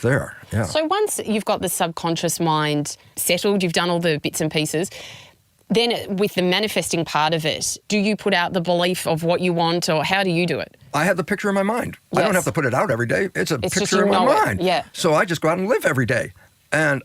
there. Yeah. So once you've got the subconscious mind settled, you've done all the bits and pieces, then with the manifesting part of it, do you put out the belief of what you want, or how do you do it? I have the picture in my mind. I don't have to put it out every day. It's Just picture you in my know it. mind. Yeah. So I just go out and live every day. And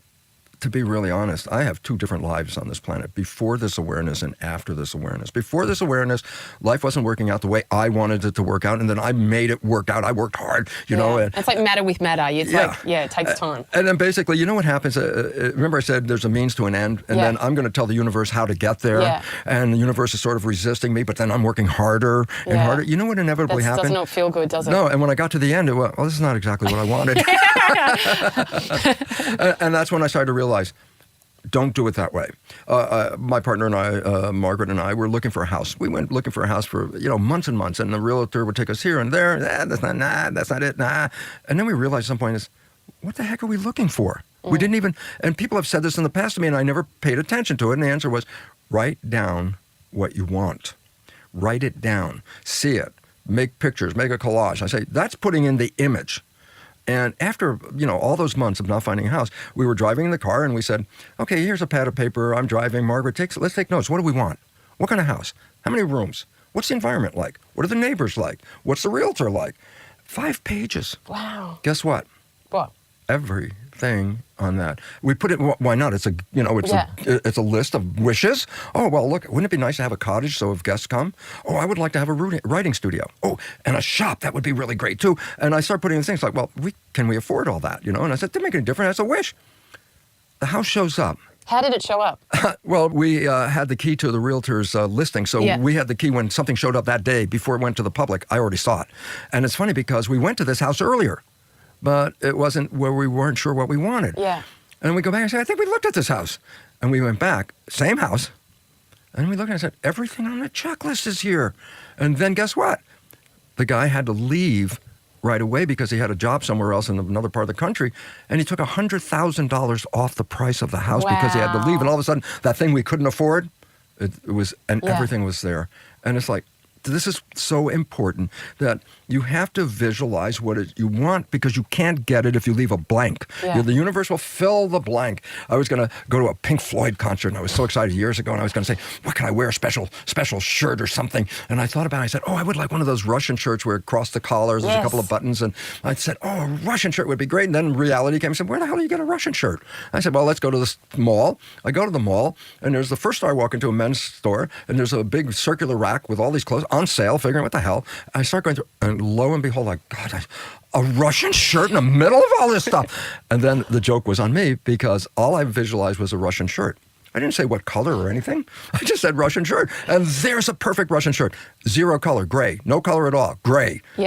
to be really honest, I have two different lives on this planet, before this awareness and after this awareness. Before this awareness, life wasn't working out the way I wanted it to work out, and then I made it work out. I worked hard, you know. And it's like matter with matter. It's it takes time. And then basically, you know what happens? Remember I said there's a means to an end, and then I'm going to tell the universe how to get there, and the universe is sort of resisting me, but then I'm working harder and harder. You know what inevitably happened? Does not feel good, does it? No, and when I got to the end, it went, well, this is not exactly what I wanted. And that's when I started to realize, don't do it that way. My partner and I, Margaret and I, were looking for a house. We went looking for a house for months and months, and the realtor would take us here and there. That's not it. And then we realized at some point what the heck are we looking for? We didn't even, and people have said this in the past to me, and I never paid attention to it. And the answer was, write down what you want. Write it down. See it. Make pictures. Make a collage. I say, that's putting in the image. And after, all those months of not finding a house, we were driving in the car and we said, okay, here's a pad of paper. I'm driving. Margaret, let's take notes. What do we want? What kind of house? How many rooms? What's the environment like? What are the neighbors like? What's the realtor like? 5 pages. Wow. Guess what? What? Everything on that. We put it, why not? It's a list of wishes. Oh, well, look, wouldn't it be nice to have a cottage so if guests come? Oh, I would like to have a writing studio. Oh, and a shop. That would be really great too. And I start putting in things like, well, can we afford all that? And I said, didn't make any difference. That's a wish. The house shows up. How did it show up? Well, we had the key to the realtor's listing. So we had the key when something showed up that day before it went to the public. I already saw it. And it's funny because we went to this house earlier, but it wasn't where we weren't sure what we wanted. Yeah. And we go back and say, I think we looked at this house. And we went back, same house. And we looked and I said, everything on the checklist is here. And then guess what? The guy had to leave right away because he had a job somewhere else in another part of the country. And he took $100,000 off the price of the house because he had to leave. And all of a sudden, that thing we couldn't afford, everything was there. And it's like, this is so important that you have to visualize what you want because you can't get it if you leave a blank. Yeah. The universe will fill the blank. I was going to go to a Pink Floyd concert, and I was so excited years ago, and I was going to say, what can I wear, a special shirt or something? And I thought about it. I said, I would like one of those Russian shirts where across the collars there's a couple of buttons. And I said, a Russian shirt would be great. And then reality came and said, where the hell do you get a Russian shirt? I said, well, let's go to this mall. I go to the mall, and there's the first store I walk into, a men's store, and there's a big circular rack with all these clothes on sale, figuring what the hell. I start going through, and lo and behold, God, a Russian shirt in the middle of all this stuff. And then the joke was on me because all I visualized was a Russian shirt. I didn't say what color or anything. I just said Russian shirt. And there's a perfect Russian shirt. 0 color, gray. No color at all, gray. Yeah.